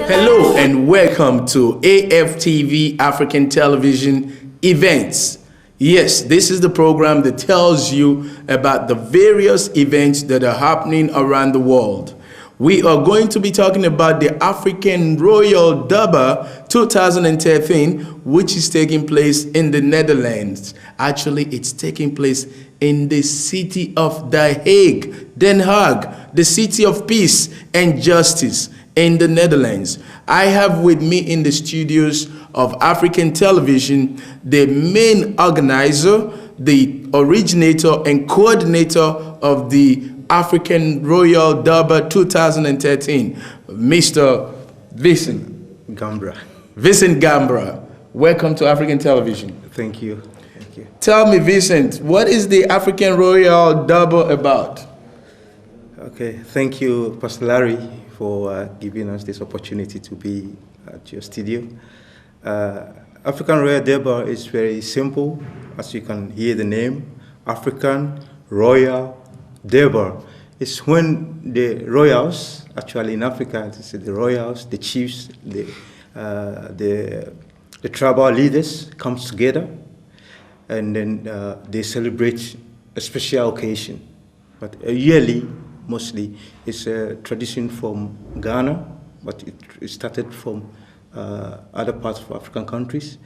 Hello and welcome to Aftv African Television Events. Yes, this is the program that tells you about the various events that are happening around the world. We are going to be talking about the African Royal Durbar 2013, which is taking place in the Netherlands. Actually, it's taking place in the city of The Hague, Den Haag, the city of peace and justice in the Netherlands. I have with me in the studios of African Television the main organizer, the originator and coordinator of the African Royal Durbar 2013, Mr. Vincent Gambra. Vincent Gambra. Welcome to African Television. Thank you. Thank you. Tell me, Vincent, what is the African Royal Durbar about? Okay, thank you, Pastor Larry, for giving us this opportunity to be at your studio. African Royal Durbar is very simple, as you can hear the name, African Royal Durbar. It's when the royals, actually in Africa, the royals, the chiefs, the tribal leaders comes together, and then they celebrate a special occasion. But yearly, mostly, it's a tradition from Ghana, but it started from other parts of African countries.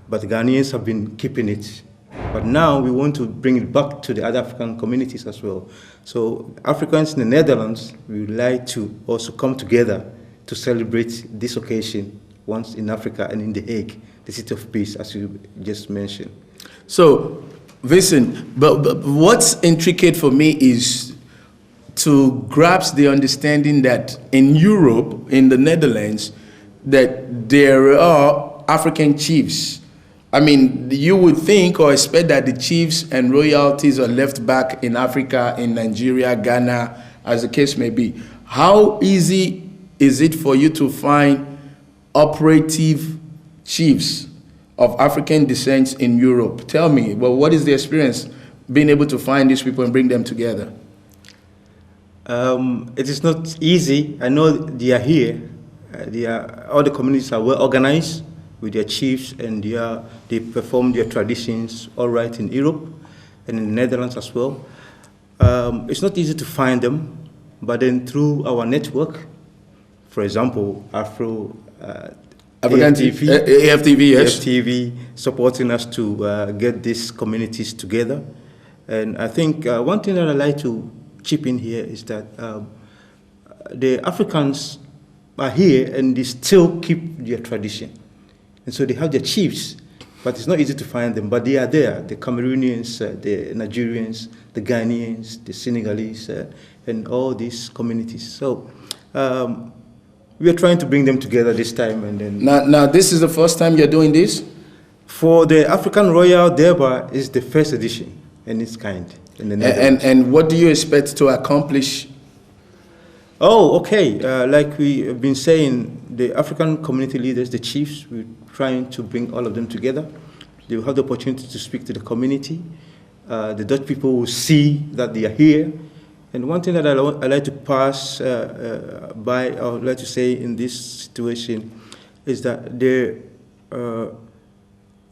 But the Ghanaians have been keeping it. But now we want to bring it back to the other African communities as well. So Africans in the Netherlands, we would like to also come together to celebrate this occasion once in Africa and in The Hague, the city of peace, as you just mentioned. So, Vincent, but what's intricate for me is to grasp the understanding that in Europe, in the Netherlands, that there are African chiefs. I mean, you would think or expect that the chiefs and royalties are left back in Africa, in Nigeria, Ghana, as the case may be. How easy is it for you to find operative chiefs of African descent in Europe? Tell me, well, what is the experience being able to find these people and bring them together? It is not easy. I know they are here. All the communities are well organized with their chiefs, and they perform their traditions all right in Europe and in the Netherlands as well. It's not easy to find them, but then through our network, for example, AFTV, yes. AFTV supporting us to get these communities together. And I think one thing that I'd like to chip in here is that the Africans are here and they still keep their tradition. And so they have their chiefs, but it's not easy to find them, but they are there. The Cameroonians, the Nigerians, the Ghanaians, the Senegalese, and all these communities. So we are trying to bring them together this time. And then Now this is the first time you're doing this? For the African Royal Durbar, is the first edition in its kind. And what do you expect to accomplish? Oh, okay. Like we have been saying, the African community leaders, the chiefs, we're trying to bring all of them together. They will have the opportunity to speak to the community. The Dutch people will see that they are here. And one thing that I like to pass by, I would like to say in this situation, is that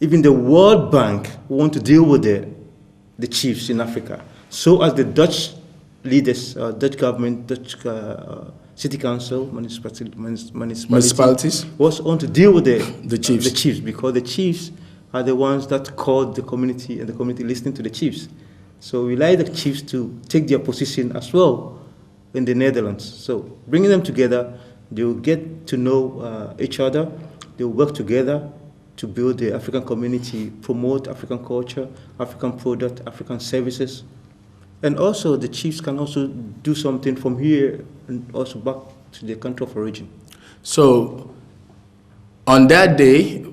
even the World Bank want to deal with the chiefs in Africa. So as the Dutch leaders, Dutch government, Dutch city council, municipalities was on to deal with the chiefs, because the chiefs are the ones that called the community, and the community listening to the chiefs. So we like the chiefs to take their position as well in the Netherlands. So bringing them together, they will get to know each other. They will work together to build the African community, promote African culture, African product, African services. And also the chiefs can also do something from here and also back to their country of origin. So on that day,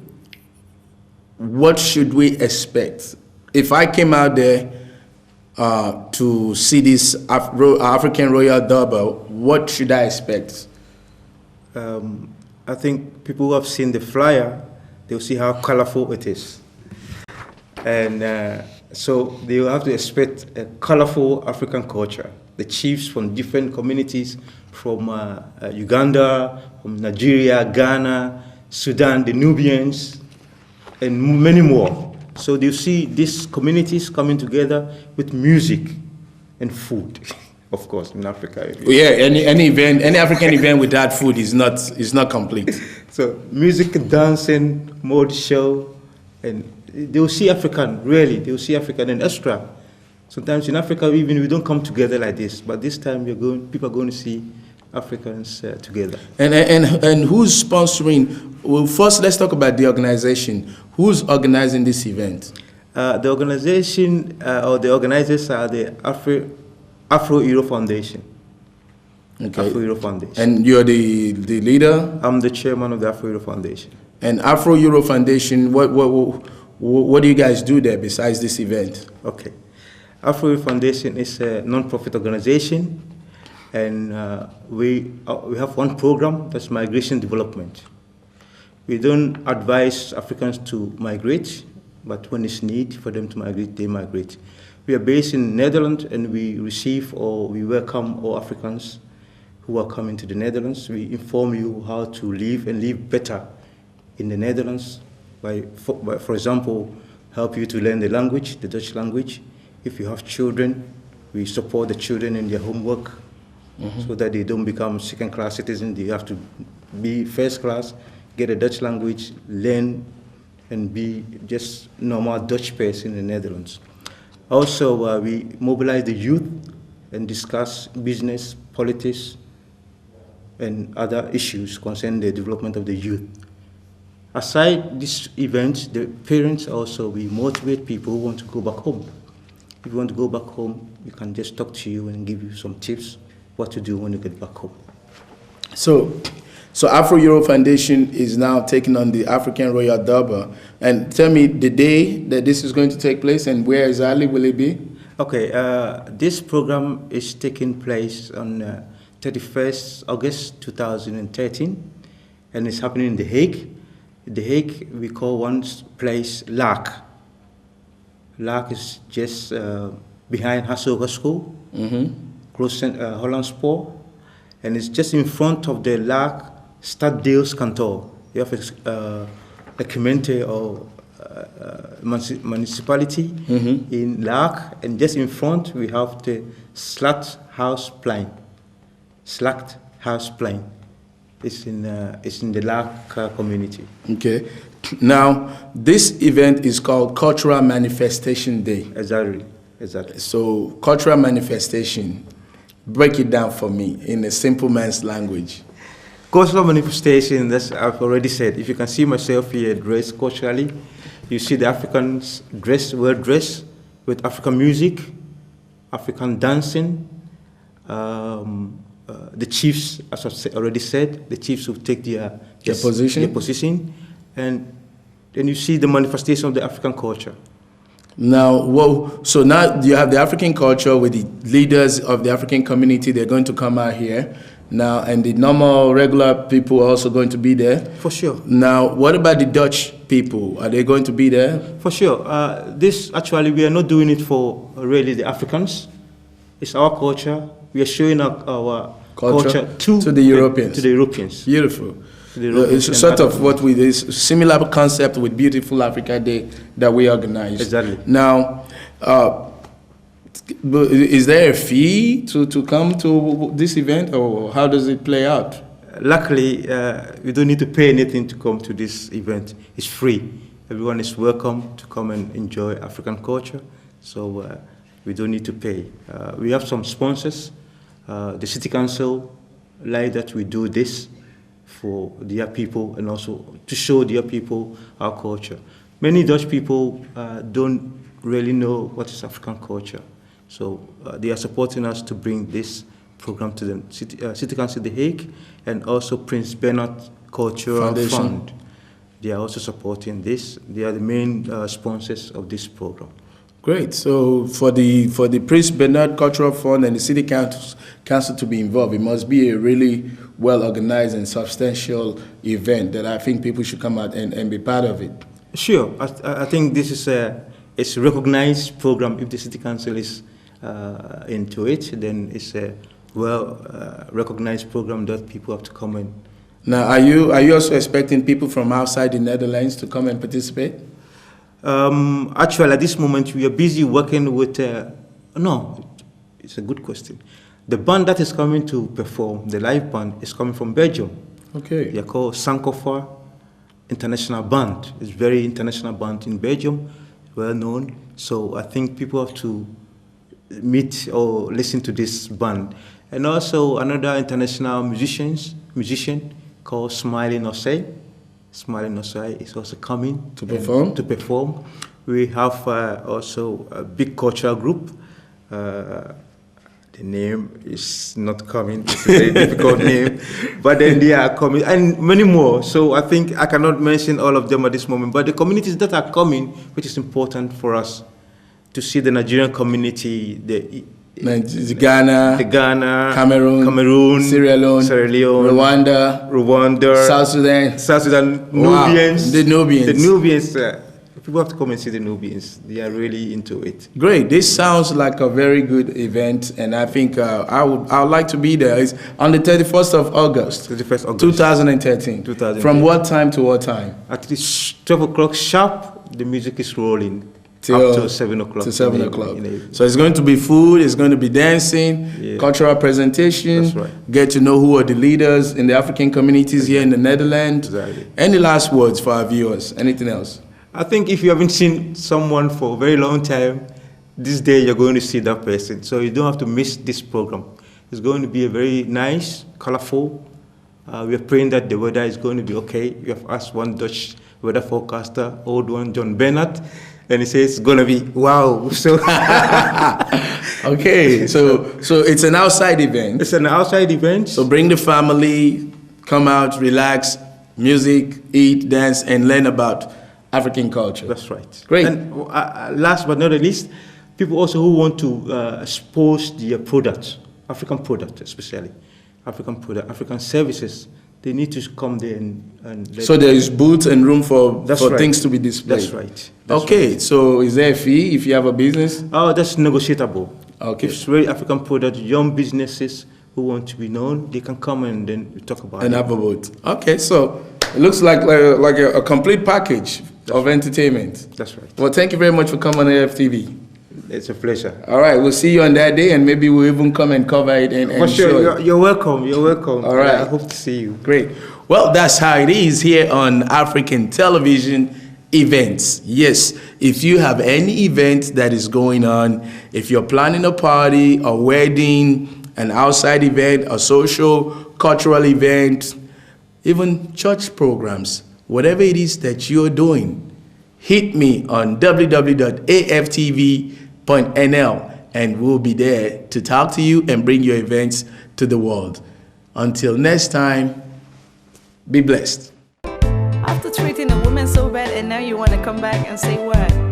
what should we expect? If I came out there to see this African Royal Durbar, what should I expect? I think people who have seen the flyer, they'll see how colorful it is. And So they will have to expect a colorful African culture. The chiefs from different communities, from Uganda, from Nigeria, Ghana, Sudan, the Nubians, and many more. So you see these communities coming together with music and food, of course, in Africa. Yeah, any event, any African event without food is not complete. So music, dancing, mode show, and they will see African, really, they will see African and extra. Sometimes in Africa, even we don't come together like this, but this time people are going to see Africans together. And who's sponsoring? Well, first let's talk about the organization. Who's organizing this event? The organization or the organizers are the Afro-Euro Foundation. Okay. Afro-Euro Foundation. And you're the leader? I'm the chairman of the Afro-Euro Foundation. And Afro-Euro Foundation, what do you guys do there besides this event? Okay. Afro-Euro Foundation is a non-profit organization, and we have one program, that's migration development. We don't advise Africans to migrate, but when it's need for them to migrate, they migrate. We are based in Netherlands, and we receive or we welcome all Africans who are coming to the Netherlands. We inform you how to live and live better in the Netherlands by, for example, help you to learn the language, the Dutch language. If you have children, we support the children in their homework so that they don't become second-class citizens. They have to be first class, get a Dutch language, learn, and be just normal Dutch person in the Netherlands. Also, we mobilize the youth and discuss business, politics, and other issues concerning the development of the youth. Aside this event, the parents also, we motivate people who want to go back home. If you want to go back home, we can just talk to you and give you some tips what to do when you get back home. So Afro-Euro Foundation is now taking on the African Royal Durbar. And tell me the day that this is going to take place and where exactly will it be? Okay, this program is taking place on 31st August 2013, and it's happening in The Hague. The Hague, we call one place Laak. Laak is just behind Hassoga School, close to Hollandspoor, and it's just in front of the Laak Stadsdeelskantoor. You have a community or municipality in Laak, and just in front we have the Slachthuisplein. Slachthuisplein. It's in the Laak community. Okay. Now, this event is called Cultural Manifestation Day. Exactly. So, cultural manifestation, break it down for me in a simple man's language. Cultural manifestation, that's I've already said. If you can see myself here dressed culturally, you see the Africans well dressed with African music, African dancing. The chiefs, as I've already said, the chiefs will take their position, and then you see the manifestation of the African culture. Now, so now you have the African culture with the leaders of the African community. They're going to come out here now, and the normal, regular people are also going to be there. For sure. Now, what about the Dutch people? Are they going to be there? For sure. This actually, we are not doing it for really the Africans. It's our culture. We are showing our culture to the Europeans. To the Europeans. Beautiful. It's sort of what we do, similar concept with Beautiful Africa Day that we organize. Exactly. Now, is there a fee to come to this event, or how does it play out? Luckily, we don't need to pay anything to come to this event. It's free. Everyone is welcome to come and enjoy African culture, so we don't need to pay. We have some sponsors. The City Council like that we do this for their people and also to show their people our culture. Many Dutch people don't really know what is African culture, so they are supporting us to bring this program to them. City Council The Hague and also Prince Bernhard Cultural Fund. They are also supporting this. They are the main sponsors of this program. Great. So for the Prince Bernhard Cultural Fund and the City Council to be involved, it must be a really well-organized and substantial event that I think people should come out and be part of it. Sure. I think this is a it's a recognized program. If the city council is into it, then it's a recognized program that people have to come in. Now, are you also expecting people from outside the Netherlands to come and participate? Actually, at this moment, we are busy working with. No, it's a good question. The band that is coming to perform, the live band, is coming from Belgium. Okay. They are called Sankofa International Band. It's a very international band in Belgium, well known. So I think people have to meet or listen to this band. And also another international musician called Smiling Osei. Smiling Osei is also coming to perform. We have also a big cultural group. The name is not coming. It's a very difficult name, but then they are coming, and many more. So I think I cannot mention all of them at this moment. But the communities that are coming, which is important for us to see the Nigerian community, the Ghana, Cameroon, Sierra Leone, Rwanda, South Sudan, Nubians, the Nubians. People have to come and see the Nubians. They are really into it. Great. This sounds like a very good event, and I think I would like to be there. It's on the 31st of August. 2013. From what time to what time? At least 12 o'clock sharp, the music is rolling. Up to 7 o'clock. To 7 o'clock. So it's going to be food, it's going to be dancing, cultural presentation. That's right. Get to know who are the leaders in the African communities here in the Netherlands. Exactly. Any last words for our viewers? Anything else? I think if you haven't seen someone for a very long time, this day you're going to see that person. So you don't have to miss this program. It's going to be a very nice, colorful. We are praying that the weather is going to be okay. We have asked one Dutch weather forecaster, old one, John Bernard, and he says it's going to be wow. So okay, so it's an outside event. It's an outside event. So bring the family, come out, relax, music, eat, dance, and learn about African culture. That's right. Great. And last but not the least, people also who want to expose their products, African product especially, African services, they need to come there and so there is booths and room for things to be displayed. That's right. Okay, so is there a fee if you have a business? Oh, that's negotiable. Okay. If it's very African product, young businesses who want to be known, they can come and then we talk about it. And have a booth. Okay, so it looks like a complete package of entertainment. That's right. Well, thank you very much for coming on Aftv. It's a pleasure. All right, we'll see you on that day, and maybe we'll even come and cover it and for sure. You're welcome. You're welcome. All right. I hope to see you. Great. Well, that's how it is here on African Television Events. Yes, if you have any event that is going on, if you're planning a party, a wedding, an outside event, a social, cultural event, even church programs, whatever it is that you're doing, hit me on www.aftv.nl and we'll be there to talk to you and bring your events to the world. Until next time, be blessed. After treating a woman so bad and now you want to come back and say what?